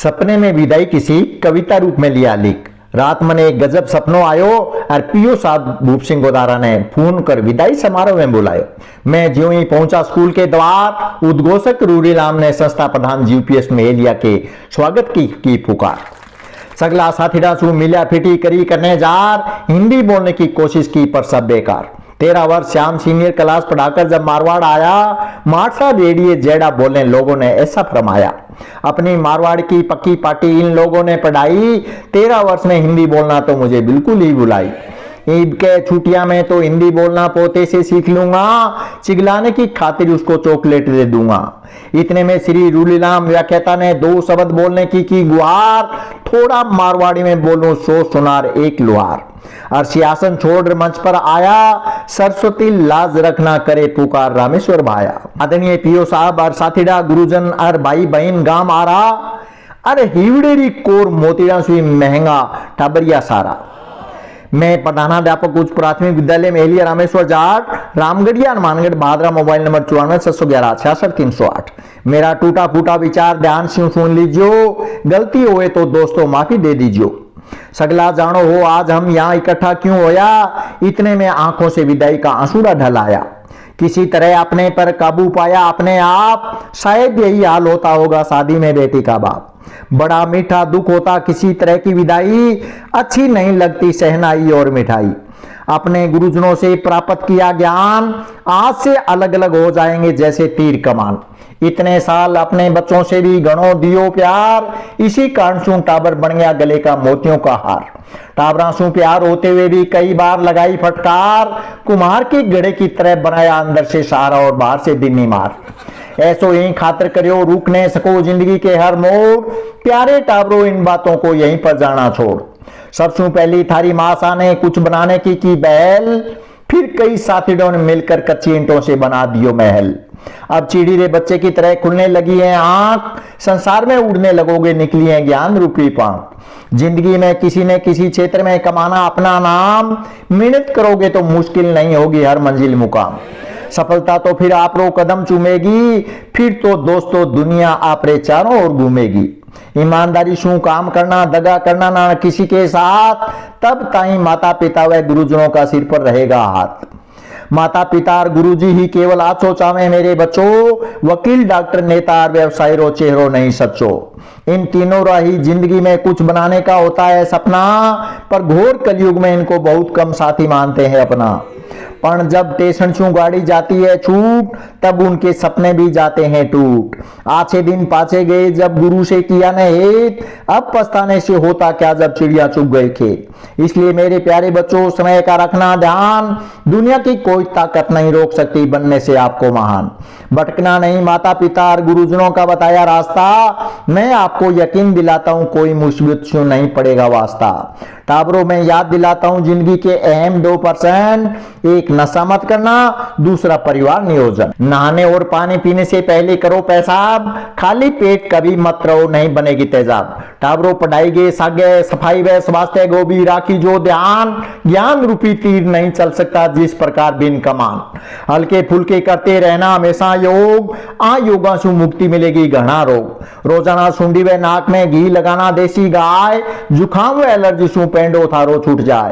सपने में विदाई किसी कविता रूप में लिया लिख। रात मने एक गजब सपनो आयो और पीओ साहब भूप सिंह गोदारा ने फोन कर विदाई समारोह में बुलायो। मैं ज्यों ही पहुंचा स्कूल के द्वार, उद्घोषक रूरीराम ने संस्था प्रधान जीपीएस मेलिया के स्वागत की पुकार। सगला साथीड़ा सु मिल्या फिटी करी करने जार, हिंदी बोलने की कोशिश की पर सब बेकार। 13 वर्ष श्याम सीनियर क्लास पढ़ाकर जब मारवाड़ आया, मारसा रेडिये जेड़ा बोलने लोगों ने ऐसा फरमाया। अपनी मारवाड़ की पक्की पार्टी इन लोगों ने पढ़ाई, 13 वर्ष में हिंदी बोलना तो मुझे बिल्कुल ही भुलाई। ईद के छुट्टियां में तो हिंदी बोलना पोते से सीख लूंगा, चिगलाने की खातिर उसको चॉकलेट दे दूंगा। इतने में श्री रूलीराम व्याख्याता ने 2 शब्द बोलने की गुहार, थोड़ा मारवाड़ी में बोलूं 100 सुनार एक लुहार। और सियासन छोड़ मंच पर आया, सरस्वती लाज रखना करे पुकार रामेश्वर भाया। आदरणीय पीओ साहब और साथीड़ा गुरुजन और भाई बहन गांव आ रहा, अरे हिवड़ेरी कोर मोतीड़ा सुई महंगा टाबरिया सारा। मैं प्रधानाध्यापक उच्च प्राथमिक विद्यालय मेलिया रामेश्वर जाट, रामगढ़िया मानगढ़ भादरा, मोबाइल नंबर 94 मेरा टूटा फूटा विचार ध्यान से सुन लीजियो, गलती होए तो दोस्तों माफी दे दीजियो। सगला जानो हो आज हम यहाँ इकट्ठा क्यों होया, इतने में आंखों से विदाई का आंसुड़ा ढल आया। किसी तरह अपने पर काबू पाया अपने आप, शायद यही हाल होता होगा शादी में बेटी का बाप। बड़ा मीठा दुख होता किसी तरह की विदाई, अच्छी नहीं लगती सहनाई और मिठाई। अपने गुरुजनों से प्राप्त किया ज्ञान, आज से अलग अलग हो जाएंगे जैसे तीर कमान। इतने साल अपने बच्चों से भी गणों दियो प्यार, इसी कारण सू टाबर बन गया गले का मोतियों का हार। टाबरा सू प्यार होते हुए भी कई बार लगाई फटकार, कुम्हार के गड़े की तरह बनाया अंदर से सहारा और बाहर से दिन्नी मार। ऐसो यही खातिर करियो रुक न सको जिंदगी के हर मोड़, प्यारे टाबरो इन बातों को यहीं पर जाना छोड़। सबसे पहली थारी मासा ने कुछ बनाने की बहल, फिर कई साथीड़ों ने मिलकर कच्ची ईंटों से बना दियो महल। अब चिड़ी रे बच्चे की तरह खुलने लगी है आंख, संसार में उड़ने लगोगे निकली है ज्ञान रूपी पांख। जिंदगी में किसी न किसी क्षेत्र में कमाना अपना नाम, मेहनत करोगे तो मुश्किल नहीं होगी हर मंजिल मुकाम। सफलता तो फिर आप रो कदम चूमेगी, फिर तो दोस्तों दुनिया आपरे चारों ओर घूमेगी। ईमानदारी शू काम करना, दगा करना ना किसी के साथ, तब ताई माता पिता व गुरुजनों का सिर पर रहेगा हाथ। माता पिता और गुरुजी ही केवल आछो चावे मेरे बच्चों, वकील डॉक्टर नेता और व्यवसायी रो चेहरो नहीं सच्चो। इन तीनों राही जिंदगी में कुछ बनाने का होता है सपना, पर घोर कलयुग में इनको बहुत कम साथी मानते हैं अपना। पर जब स्टेशन से गाड़ी जाती है छूट, तब उनके सपने भी जाते हैं टूट। आछे दिन पाछे गए जब गुरु से किया न हेत, अब पछताने से होता क्या जब चिड़िया चुग गए खेत। इसलिए मेरे प्यारे बच्चों समय का रखना ध्यान, दुनिया की कोई ताकत नहीं रोक सकती बनने से आपको महान। भटकना नहीं माता पिता और गुरुजनों का बताया रास्ता, मैं आपको यकीन दिलाता हूं कोई मुसीबत से नहीं पड़ेगा वास्ता। टाबरों में याद दिलाता हूं जिंदगी के अहम 2%, एक नशा मत करना, दूसरा परिवार नियोजन। नहाने और पानी पीने से पहले करो पेशाब, खाली पेट कभी मत रहो नहीं बनेगी तेजाब। टाबरों पढ़ाई गे सागे सफाई व स्वास्थ्य गोभी राखी जो ध्यान, ज्ञान रूपी तीर नहीं चल सकता जिस प्रकार बिन कमान। हल्के फुल्के करते रहना हमेशा योग, आ योगा से मुक्ति मिलेगी घना रोग। रोजाना सुंडी व नाक में घी लगाना देसी गाय, जुकाम व एलर्जी से पेंडो थारो छूट जाए।